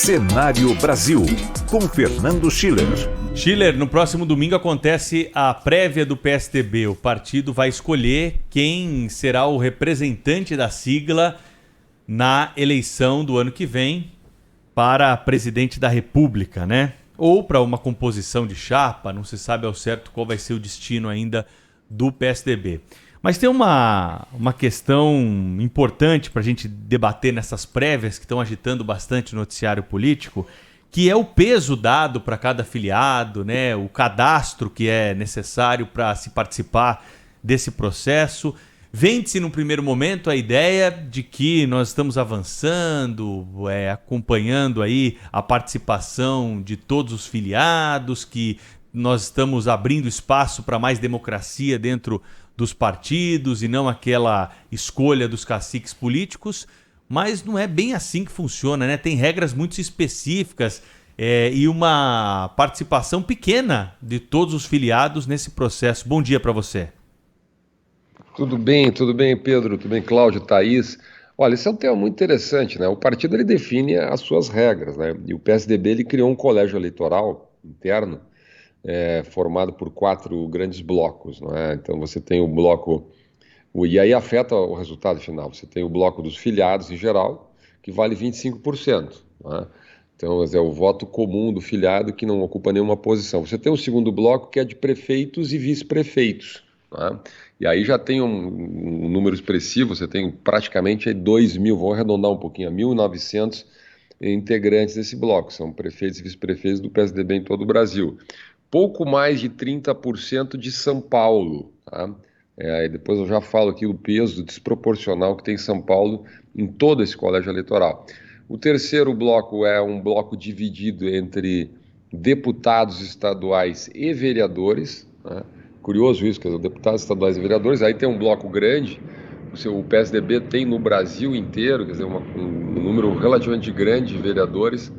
Cenário Brasil, com Fernando Schiller. Schiller, no próximo domingo acontece a prévia do PSDB. O partido vai escolher quem será o representante da sigla na eleição do ano que vem para presidente da República, né? Ou para uma composição de chapa, não se sabe ao certo qual vai ser o destino ainda do PSDB. Mas tem uma questão importante para a gente debater nessas prévias que estão agitando bastante o noticiário político, que é o peso dado para cada filiado, né? O cadastro que é necessário para se participar desse processo. Vende-se num primeiro momento a ideia de que nós estamos avançando, acompanhando aí a participação de todos os filiados, que nós estamos abrindo espaço para mais democracia dentro dos partidos e não aquela escolha dos caciques políticos, mas não é bem assim que funciona, né? Tem regras muito específicas e uma participação pequena de todos os filiados nesse processo. Bom dia para você. Tudo bem, Pedro, tudo bem, Cláudio, Thaís. Olha, esse é um tema muito interessante, né? O partido ele define as suas regras, né? E o PSDB ele criou um colégio eleitoral interno formado por 4 grandes blocos, não é? Então você tem o bloco, e aí afeta o resultado final, você tem o bloco dos filiados em geral, que vale 25%, não é? Então é o voto comum do filiado que não ocupa nenhuma posição. Você tem o segundo bloco que é de prefeitos e vice-prefeitos, não é? E aí já tem um número expressivo, você tem praticamente 2.000, vou arredondar um pouquinho, 1.900 integrantes desse bloco, são prefeitos e vice-prefeitos do PSDB em todo o Brasil. Pouco mais de 30% de São Paulo, tá? E depois eu já falo aqui o peso desproporcional que tem São Paulo em todo esse colégio eleitoral. O terceiro bloco é um bloco dividido entre deputados estaduais e vereadores, né? Curioso isso, quer dizer, deputados estaduais e vereadores. Aí tem um bloco grande, o PSDB tem no Brasil inteiro, quer dizer, um número relativamente grande de vereadores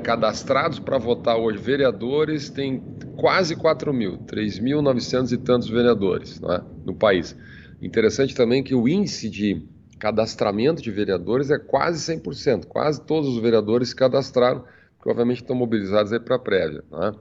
cadastrados para votar hoje. Vereadores tem quase 4.000, 3.900 e tantos vereadores, né, no país. Interessante também que o índice de cadastramento de vereadores é quase 100%, quase todos os vereadores se cadastraram, que obviamente estão mobilizados aí para a prévia, né?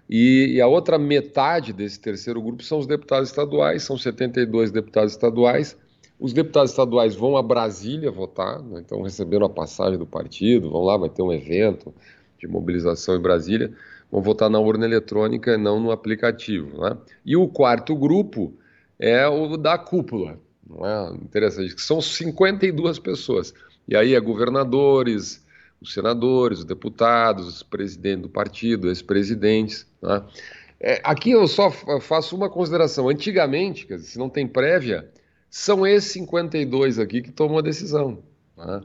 E a outra metade desse terceiro grupo são os deputados estaduais, são 72 deputados estaduais. Os deputados estaduais vão a Brasília votar, né? Então receberam a passagem do partido, vão lá, vai ter um evento de mobilização em Brasília, vão votar na urna eletrônica e não no aplicativo, né? E o quarto grupo é o da cúpula, não é? Interessante, que são 52 pessoas. E aí é governadores, os senadores, os deputados, os presidentes do partido, ex-presidentes, né? Aqui eu só faço uma consideração. Antigamente, quer dizer, se não tem prévia, são esses 52 aqui que tomam a decisão, né?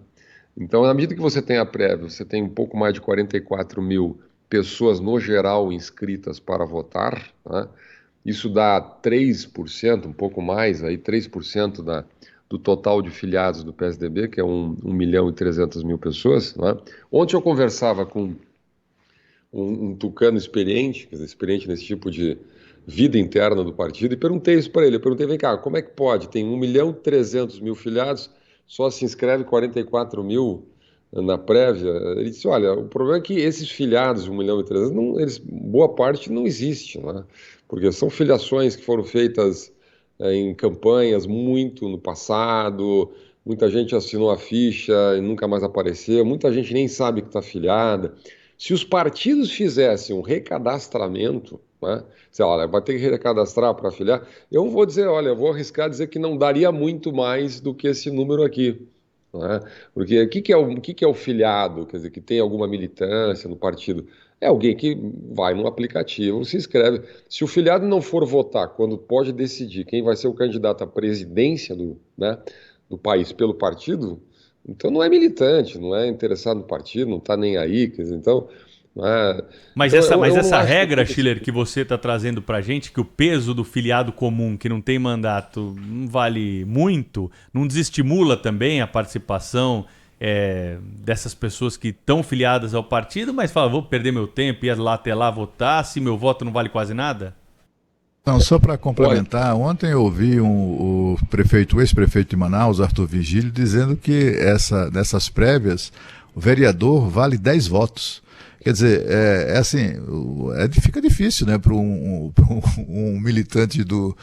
Então, na medida que você tem a prévia, você tem um pouco mais de 44.000 pessoas no geral inscritas para votar, né? Isso dá 3%, um pouco mais, aí 3% do total de filiados do PSDB, que é 1.300.000 pessoas, né? Ontem eu conversava com um tucano experiente, quer dizer, experiente nesse tipo de vida interna do partido, e perguntei isso para ele. Eu perguntei, vem cá, como é que pode? Tem 1.300.000 filiados, só se inscreve 44.000 na prévia. Ele disse, olha, o problema é que esses filiados, 1.300.000, boa parte não existe, né? Porque são filiações que foram feitas em campanhas muito no passado, muita gente assinou a ficha e nunca mais apareceu, muita gente nem sabe que está filiada. Se os partidos fizessem um recadastramento, né, sei lá, olha, vai ter que recadastrar para afiliar, eu vou dizer, olha, eu vou arriscar dizer que não daria muito mais do que esse número aqui, né? Porque o que é o filiado, quer dizer, que tem alguma militância no partido? É alguém que vai num aplicativo, se inscreve. Se o filiado não for votar quando pode decidir quem vai ser o candidato à presidência do país pelo partido, então não é militante, não é interessado no partido, não está nem aí, quer dizer, então... Mas essa regra, Schiller, que você está trazendo para a gente, que o peso do filiado comum que não tem mandato não vale muito, não desestimula também a participação dessas pessoas que estão filiadas ao partido, mas fala, vou perder meu tempo, ir lá até lá votar, se meu voto não vale quase nada? Não, só para complementar, ontem eu ouvi o ex-prefeito de Manaus, Arthur Vigílio, dizendo que nessas prévias vereador vale 10 votos. Quer dizer, fica difícil, né, para um militante do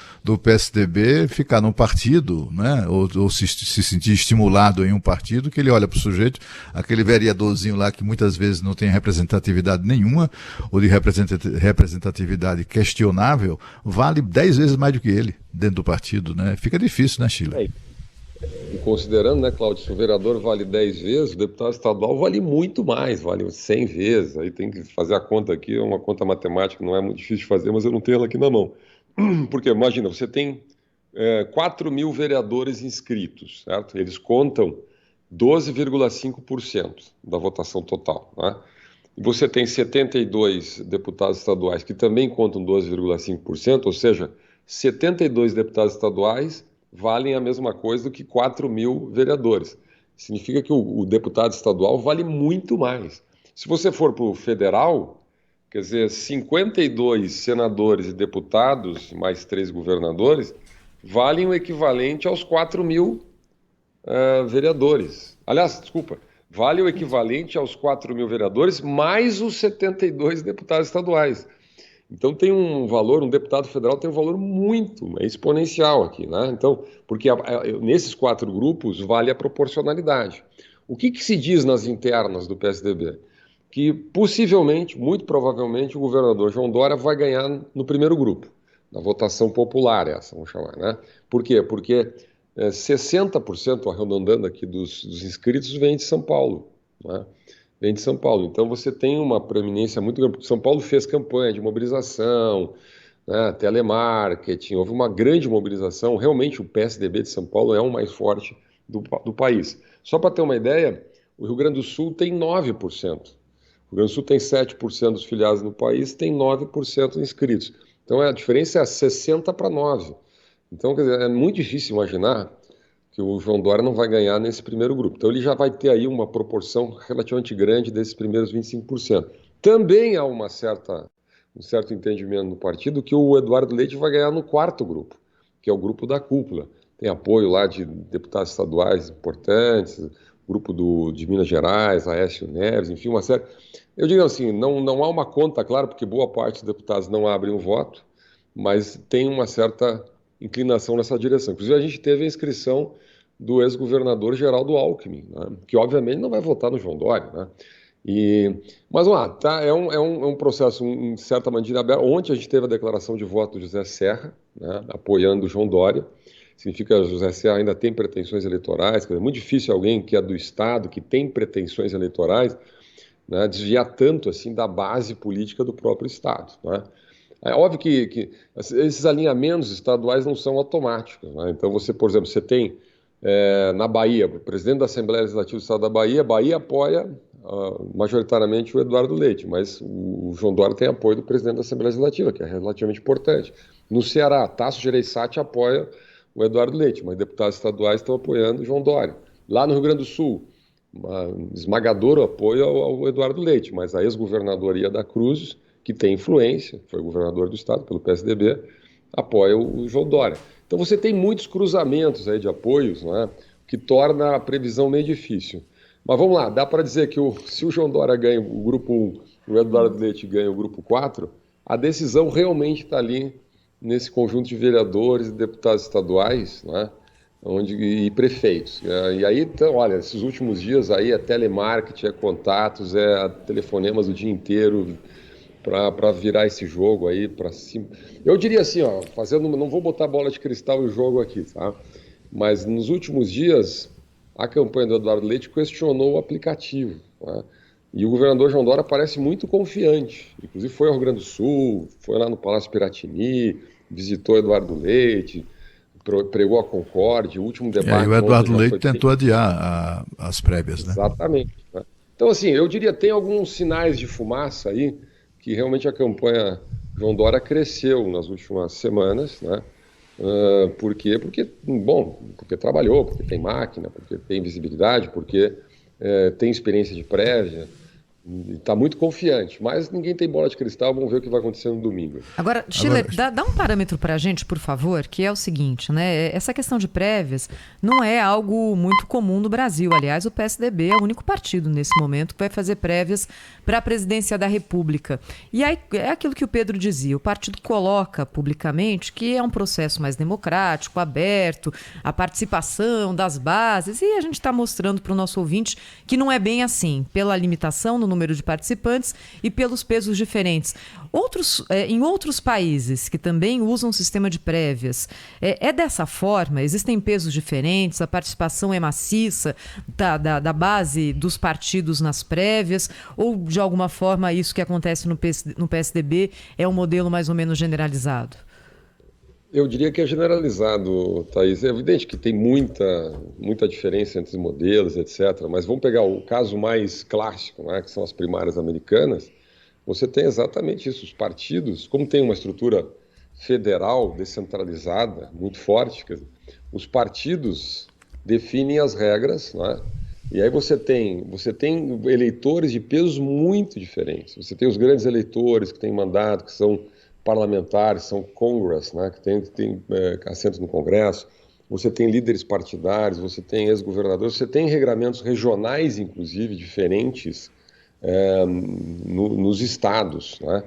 PSDB ficar num partido, né, ou se sentir estimulado em um partido, que ele olha para o sujeito, aquele vereadorzinho lá que muitas vezes não tem representatividade nenhuma, ou de representatividade questionável, vale 10 vezes mais do que ele dentro do partido, né? Fica difícil, né, Sheila? E considerando, né, Cláudio, se o vereador vale 10 vezes, o deputado estadual vale muito mais, vale 100 vezes. Aí tem que fazer a conta aqui, é uma conta matemática, não é muito difícil de fazer, mas eu não tenho ela aqui na mão. Porque, imagina, você tem 4 mil vereadores inscritos, certo? Eles contam 12,5% da votação total, né? E você tem 72 deputados estaduais que também contam 12,5%, ou seja, 72 deputados estaduais valem a mesma coisa do que 4 mil vereadores. Significa que o deputado estadual vale muito mais. Se você for para o federal, quer dizer, 52 senadores e deputados, mais 3 governadores, valem o equivalente aos 4 mil vereadores. Aliás, desculpa, vale o equivalente aos 4 mil vereadores, mais os 72 deputados estaduais. Então tem um valor, um deputado federal tem um valor muito exponencial aqui, né? Então, porque nesses 4 grupos vale a proporcionalidade. O que se diz nas internas do PSDB? Que possivelmente, muito provavelmente, o governador João Dória vai ganhar no primeiro grupo, na votação popular essa, vamos chamar, né? Por quê? Porque 60%, arredondando aqui, dos inscritos vem de São Paulo, né? Vem de São Paulo. Então você tem uma preeminência muito grande, porque São Paulo fez campanha de mobilização, né, telemarketing, houve uma grande mobilização. Realmente o PSDB de São Paulo é o mais forte do país. Só para ter uma ideia, o Rio Grande do Sul tem 9%. O Rio Grande do Sul tem 7% dos filiados no país, tem 9% inscritos. Então a diferença é 60 para 9. Então, quer dizer, é muito difícil imaginar que o João Dória não vai ganhar nesse primeiro grupo. Então ele já vai ter aí uma proporção relativamente grande desses primeiros 25%. Também há um certo entendimento no partido que o Eduardo Leite vai ganhar no quarto grupo, que é o grupo da cúpula. Tem apoio lá de deputados estaduais importantes, grupo de Minas Gerais, Aécio Neves, enfim, uma série. Eu digo assim, não há uma conta, claro, porque boa parte dos deputados não abrem o voto, mas tem uma certa inclinação nessa direção. Inclusive, a gente teve a inscrição do ex-governador Geraldo Alckmin, né, que obviamente não vai votar no João Dória, né? Mas vamos lá, tá? É um processo, em certa maneira, aberto. Ontem a gente teve a declaração de voto do José Serra, né, apoiando o João Dória. Significa que o José Serra ainda tem pretensões eleitorais, quer dizer, é muito difícil alguém que é do Estado, que tem pretensões eleitorais, né, desviar tanto assim da base política do próprio Estado, né? É óbvio que esses alinhamentos estaduais não são automáticos, né? Então você, por exemplo, você tem na Bahia, o presidente da Assembleia Legislativa do Estado da Bahia apoia majoritariamente o Eduardo Leite, mas o João Dória tem apoio do presidente da Assembleia Legislativa, que é relativamente importante. No Ceará, Tasso Gereissati apoia o Eduardo Leite, mas deputados estaduais estão apoiando o João Dória. Lá no Rio Grande do Sul, esmagador apoio ao Eduardo Leite, mas a ex-governadora da Cruz, que tem influência, foi governador do estado pelo PSDB, apoia o João Dória. Então você tem muitos cruzamentos aí de apoios, não é? Que torna a previsão meio difícil. Mas vamos lá, dá para dizer que se o João Dória ganha o grupo 1, o Eduardo Leite ganha o grupo 4, a decisão realmente está ali nesse conjunto de vereadores e deputados estaduais, não é? E prefeitos. E aí, então, olha, esses últimos dias aí é telemarketing, é contatos, é telefonemas o dia inteiro, para virar esse jogo aí para cima. Eu diria assim, ó, não vou botar bola de cristal em jogo aqui, tá? Mas nos últimos dias, a campanha do Eduardo Leite questionou o aplicativo, né? E o governador João Dória parece muito confiante. Inclusive foi ao Rio Grande do Sul, foi lá no Palácio Piratini, visitou Eduardo Leite, pregou a Concórdia, o último debate... E o Eduardo Leite tentou adiar as prévias, né? Exatamente, né? Então, assim, eu diria, tem alguns sinais de fumaça aí, que realmente a campanha João Dória cresceu nas últimas semanas, né? Por quê? Porque trabalhou, porque tem máquina, porque tem visibilidade, porque tem experiência de prévia, Está muito confiante, mas ninguém tem bola de cristal, vamos ver o que vai acontecer no domingo. Agora, Schiller, dá um parâmetro para a gente, por favor, que é o seguinte, né? Essa questão de prévias não é algo muito comum no Brasil. Aliás, o PSDB é o único partido nesse momento que vai fazer prévias para a presidência da República. E aí é aquilo que o Pedro dizia, o partido coloca publicamente que é um processo mais democrático, aberto, a participação das bases, e a gente está mostrando para o nosso ouvinte que não é bem assim, pela limitação no número de participantes e pelos pesos diferentes. Em outros países que também usam o sistema de prévias, é dessa forma? Existem pesos diferentes, a participação é maciça da base dos partidos nas prévias, ou de alguma forma isso que acontece no PSDB é um modelo mais ou menos generalizado? Eu diria que é generalizado, Thaís. É evidente que tem muita diferença entre os modelos, etc. Mas vamos pegar o caso mais clássico, né, que são as primárias americanas. Você tem exatamente isso. Os partidos, como tem uma estrutura federal descentralizada muito forte, quer dizer, os partidos definem as regras, né? E aí você tem eleitores de pesos muito diferentes. Você tem os grandes eleitores que têm mandato, que são parlamentares, são Congress, né, que tem assentos no Congresso, você tem líderes partidários, você tem ex-governadores, você tem regramentos regionais, inclusive, diferentes nos estados, né,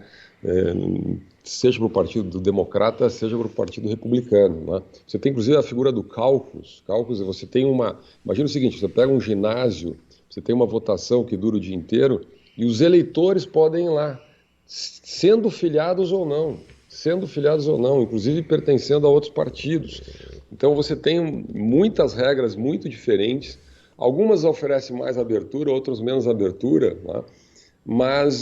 seja para o Partido Democrata, seja para o Partido Republicano. Né. Você tem, inclusive, a figura do caucus. Caucus, você tem imagina o seguinte, você pega um ginásio, você tem uma votação que dura o dia inteiro, e os eleitores podem ir lá, sendo filiados ou não, inclusive pertencendo a outros partidos. Então você tem muitas regras muito diferentes, algumas oferecem mais abertura, outras menos abertura, né? Mas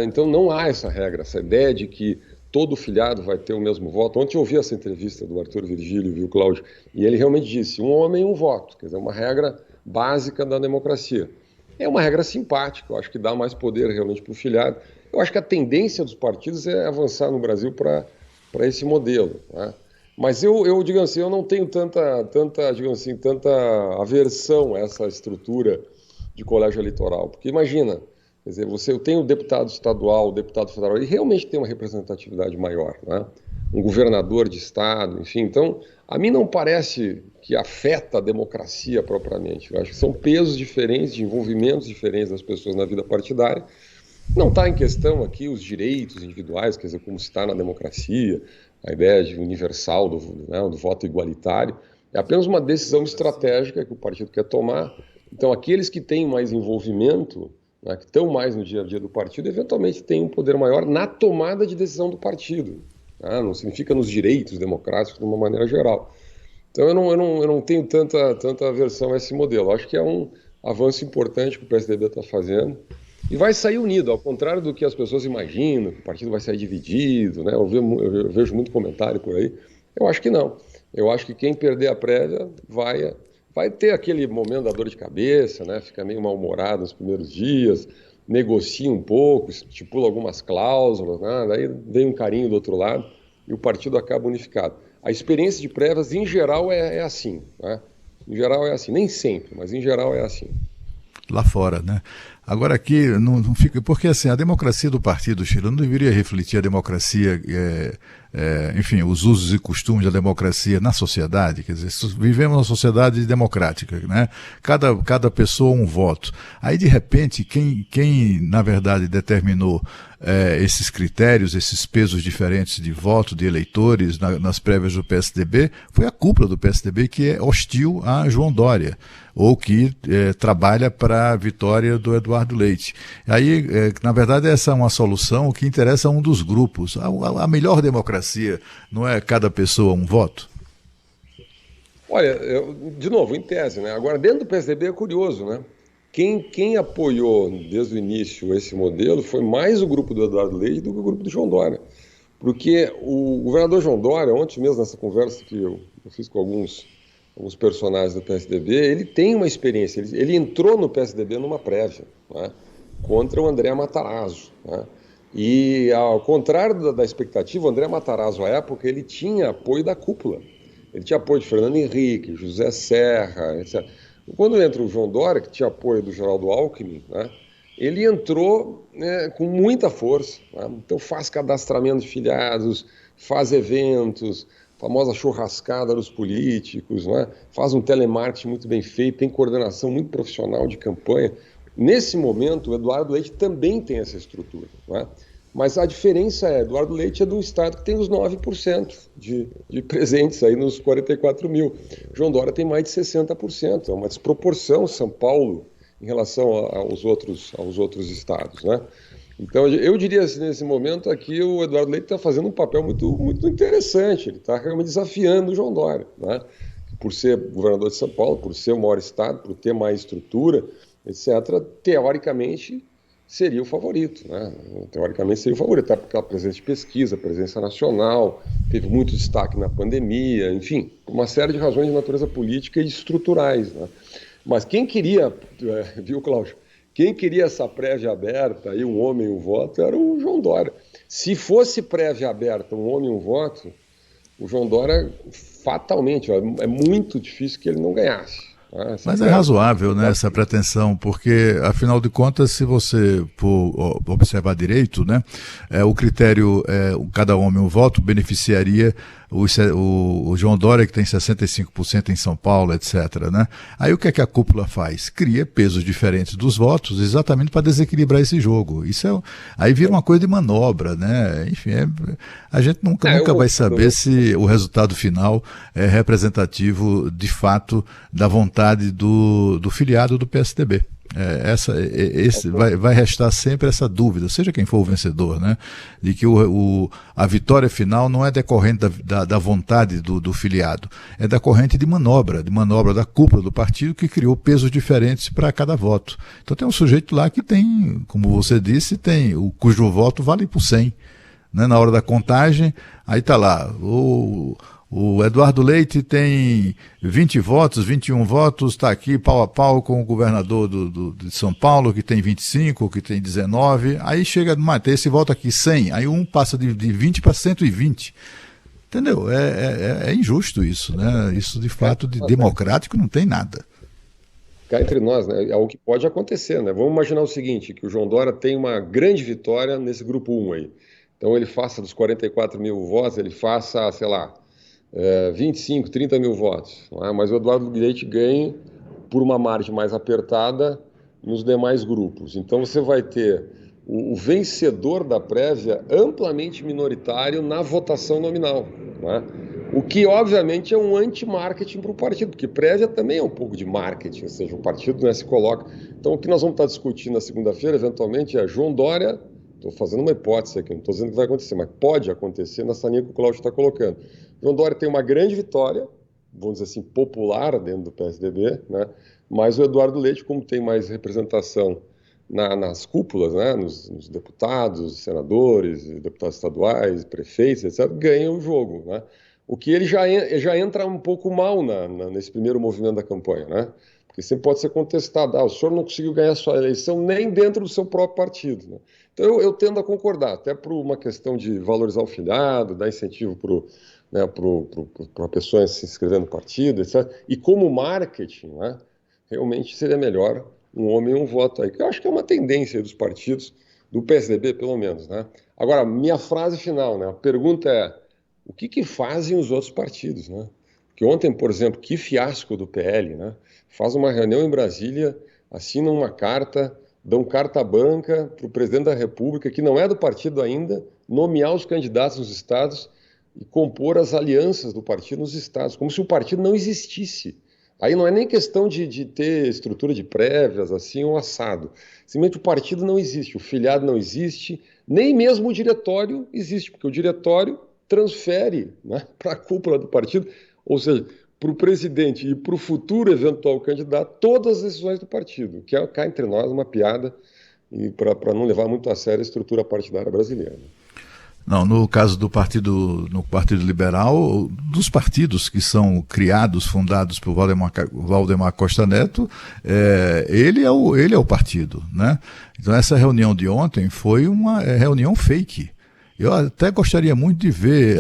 então não há essa regra, essa ideia de que todo filiado vai ter o mesmo voto. Ontem eu ouvi essa entrevista do Arthur Virgílio, viu, Cláudio? E ele realmente disse, um homem, um voto, quer dizer, uma regra básica da democracia. É uma regra simpática, eu acho que dá mais poder realmente para o filiado. Eu acho que a tendência dos partidos é avançar no Brasil para esse modelo, né? Mas eu digo assim, eu não tenho tanta aversão a essa estrutura de colégio eleitoral, porque imagina, quer dizer, eu tenho o deputado estadual, o deputado federal, e realmente tem uma representatividade maior, né? Um governador de estado, enfim. Então, a mim não parece que afeta a democracia propriamente. Eu acho que são pesos diferentes, de envolvimentos diferentes das pessoas na vida partidária. Não está em questão aqui os direitos individuais, quer dizer, como está na democracia, a ideia de universal do voto igualitário. É apenas uma decisão estratégica que o partido quer tomar. Então, aqueles que têm mais envolvimento, né, que estão mais no dia a dia do partido, eventualmente têm um poder maior na tomada de decisão do partido. Né? Não significa nos direitos democráticos de uma maneira geral. Então, eu não tenho tanta aversão a esse modelo. Acho que é um avanço importante que o PSDB está fazendo. E vai sair unido, ao contrário do que as pessoas imaginam, que o partido vai sair dividido, né? Eu vejo muito comentário por aí. Eu acho que não. Eu acho que quem perder a prévia vai ter aquele momento da dor de cabeça, né? Fica meio mal-humorado nos primeiros dias, negocia um pouco, estipula algumas cláusulas, né? Daí vem um carinho do outro lado e o partido acaba unificado. A experiência de prévias, em geral, é assim, né? Em geral é assim, nem sempre, mas em geral é assim. Lá fora, né? Agora aqui não fica, porque assim, a democracia do partido chileno não deveria refletir a democracia, enfim, os usos e costumes da democracia na sociedade, quer dizer, vivemos uma sociedade democrática, né? Cada pessoa um voto. Aí de repente, quem na verdade determinou esses critérios, esses pesos diferentes de voto de eleitores nas prévias do PSDB, foi a cúpula do PSDB que é hostil a João Dória, ou que trabalha para a vitória do Eduardo Leite. Aí, na verdade, essa é uma solução que interessa a um dos grupos. A melhor democracia não é cada pessoa um voto? Olha, de novo, em tese, né? Agora, dentro do PSDB é curioso, né? Quem apoiou desde o início esse modelo foi mais o grupo do Eduardo Leite do que o grupo do João Dória. Porque o governador João Dória, ontem mesmo nessa conversa que eu fiz com alguns personagens do PSDB, ele tem uma experiência, ele entrou no PSDB numa prévia, né, contra o André Matarazzo, né, e ao contrário da expectativa, o André Matarazzo à época, ele tinha apoio da cúpula, ele tinha apoio de Fernando Henrique, José Serra, etc. Quando entra o João Dória, que tinha apoio do Geraldo Alckmin, né, ele entrou, né, com muita força, né? Então faz cadastramento de filiados, faz eventos, famosa churrascada dos políticos, né? Faz um telemarketing muito bem feito, tem coordenação muito profissional de campanha. Nesse momento, o Eduardo Leite também tem essa estrutura, né? Mas a diferença é, Eduardo Leite é de um estado que tem os 9% de presentes aí nos 44 mil. João Dória tem mais de 60%, é uma desproporção São Paulo em relação aos outros estados, né? Então, eu diria assim, nesse momento aqui, o Eduardo Leite está fazendo um papel muito, muito interessante, ele está realmente desafiando o João Dória, né? Por ser governador de São Paulo, por ser o maior estado, por ter mais estrutura, etc., teoricamente seria o favorito, né? Teoricamente seria o favorito, até porque a presença de pesquisa, presença nacional, teve muito destaque na pandemia, enfim, uma série de razões de natureza política e estruturais, né? Mas quem queria, viu, Cláudio, quem queria essa prévia aberta, aí um homem e um voto, era o João Dória. Se fosse prévia aberta, um homem e um voto, o João Dória fatalmente, é muito difícil que ele não ganhasse. Mas é razoável, né, essa pretensão, porque, afinal de contas, se você for observar direito, né, o critério, cada homem um voto, beneficiaria o João Dória, que tem 65% em São Paulo, etc., né? Aí o que é que a cúpula faz? Cria pesos diferentes dos votos, exatamente para desequilibrar esse jogo. Aí vira uma coisa de manobra, né? Enfim, a gente nunca vai saber se o resultado final é representativo, de fato, da vontade do filiado do PSDB. Vai restar sempre essa dúvida, seja quem for o vencedor, né? De que a vitória final não é decorrente da vontade do filiado, é decorrente de manobra da cúpula do partido, que criou pesos diferentes para cada voto. Então tem um sujeito lá que tem, como você disse, cujo voto vale por 100, né? Na hora da contagem, aí está lá, o Eduardo Leite tem 20 votos, 21 votos, está aqui pau a pau com o governador de São Paulo, que tem 25, que tem 19, aí chega, tem esse voto aqui, 100, aí um passa de 20 para 120. Entendeu? É injusto isso, né? Isso, de fato, de democrático não tem nada. Cá entre nós, né? É o que pode acontecer, né? Vamos imaginar o seguinte, que o João Dória tem uma grande vitória nesse grupo 1 aí. Então ele faça dos 44 mil votos, ele faça, sei lá, 25, 30 mil votos, não é? Mas o Eduardo Leite ganha por uma margem mais apertada nos demais grupos. Então você vai ter o vencedor da prévia amplamente minoritário na votação nominal, não é? O que obviamente é um anti-marketing para o partido, porque prévia também é um pouco de marketing, ou seja, o partido, né, se coloca. Então o que nós vamos estar discutindo na segunda-feira, eventualmente, é João Dória. Estou fazendo uma hipótese aqui, não estou dizendo que vai acontecer, mas pode acontecer nessa linha que o Cláudio está colocando. João Dória tem uma grande vitória, vamos dizer assim, popular dentro do PSDB, né? Mas o Eduardo Leite, como tem mais representação nas cúpulas, né? Nos deputados, senadores, deputados estaduais, prefeitos, etc., ganha o jogo, né? O que ele já entra um pouco mal nesse primeiro movimento da campanha, né? Porque sempre pode ser contestado, o senhor não conseguiu ganhar a sua eleição nem dentro do seu próprio partido, né? Então eu tendo a concordar, até por uma questão de valorizar o filiado, dar incentivo para a pessoa se inscrever no partido, etc. E como marketing, né, realmente seria melhor um homem e um voto aí, que eu acho que é uma tendência dos partidos, do PSDB pelo menos, né? Agora, minha frase final, né, a pergunta é, o que fazem os outros partidos, né? Porque ontem, por exemplo, que fiasco do PL, né? Faz uma reunião em Brasília, assina uma carta, dão carta branca para o presidente da República, que não é do partido ainda, nomear os candidatos nos estados e compor as alianças do partido nos estados, como se o partido não existisse. Aí não é nem questão de ter estrutura de prévias, assim, ou assado. Simplesmente o partido não existe, o filiado não existe, nem mesmo o diretório existe, porque o diretório transfere, né, para a cúpula do partido, ou seja, para o presidente e para o futuro eventual candidato, todas as decisões do partido, que é cá entre nós uma piada, e para não levar muito a sério a estrutura partidária brasileira. Não, no caso no Partido Liberal, dos partidos que são criados, fundados por Valdemar Costa Neto, ele é o partido, né? Então essa reunião de ontem foi uma reunião fake. Eu até gostaria muito de ver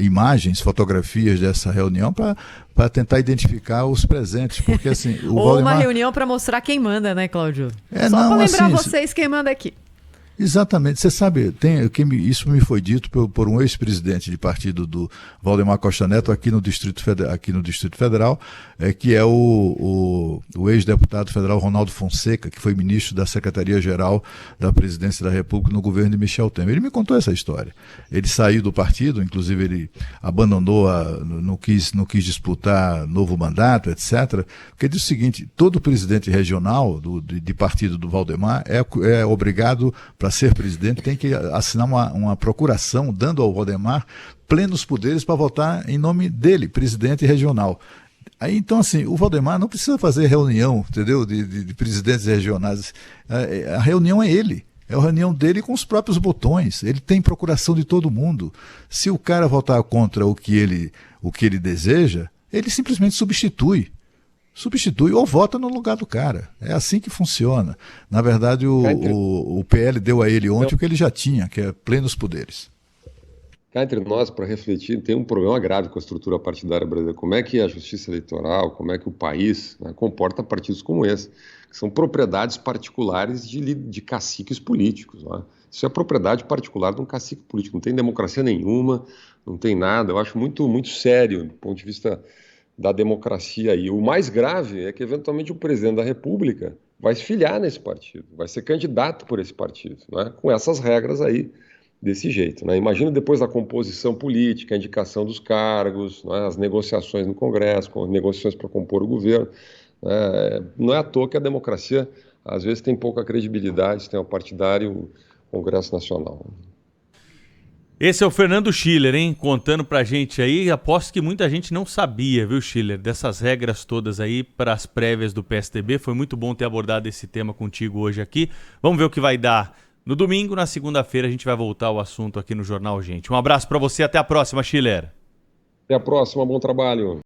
imagens, fotografias dessa reunião para tentar identificar os presentes, porque assim... Ou Valdemar... uma reunião para mostrar quem manda, né, Cláudio? Só não, para lembrar assim, vocês quem manda aqui. Exatamente. Você sabe, isso me foi dito por um ex-presidente de partido do Valdemar Costa Neto aqui no Distrito Federal, que é o ex-deputado federal Ronaldo Fonseca, que foi ministro da Secretaria-Geral da Presidência da República no governo de Michel Temer. Ele me contou essa história. Ele saiu do partido, inclusive ele abandonou, não quis disputar novo mandato, etc. Porque ele diz o seguinte: todo presidente regional de partido do Valdemar é obrigado, para ser presidente, tem que assinar uma procuração dando ao Valdemar plenos poderes para votar em nome dele, presidente regional. Aí, então, assim, o Valdemar não precisa fazer reunião, entendeu, de presidentes regionais. A reunião é ele. É a reunião dele com os próprios botões. Ele tem procuração de todo mundo. Se o cara votar contra o que ele deseja, ele simplesmente substitui ou vota no lugar do cara. É assim que funciona. Na verdade, o PL deu a ele ontem o que ele já tinha, que é plenos poderes. Cá entre nós, para refletir, tem um problema grave com a estrutura partidária brasileira. Como é que a justiça eleitoral, como é que o país, né, comporta partidos como esse, que são propriedades particulares de caciques políticos. Né? Isso é propriedade particular de um cacique político. Não tem democracia nenhuma, não tem nada. Eu acho muito, muito sério do ponto de vista da democracia. E o mais grave é que, eventualmente, o presidente da República vai se filiar nesse partido, vai ser candidato por esse partido, né? Com essas regras aí, desse jeito. Né? Imagina depois a composição política, a indicação dos cargos, né? As negociações no Congresso, negociações para compor o governo. Não é à toa que a democracia, às vezes, tem pouca credibilidade, tem o partidário Congresso Nacional. Esse é o Fernando Schiller, hein? Contando pra gente aí. Aposto que muita gente não sabia, viu, Schiller? Dessas regras todas aí para as prévias do PSDB. Foi muito bom ter abordado esse tema contigo hoje aqui. Vamos ver o que vai dar no domingo. Na segunda-feira a gente vai voltar ao assunto aqui no Jornal Gente. Um abraço pra você, até a próxima, Schiller. Até a próxima, bom trabalho.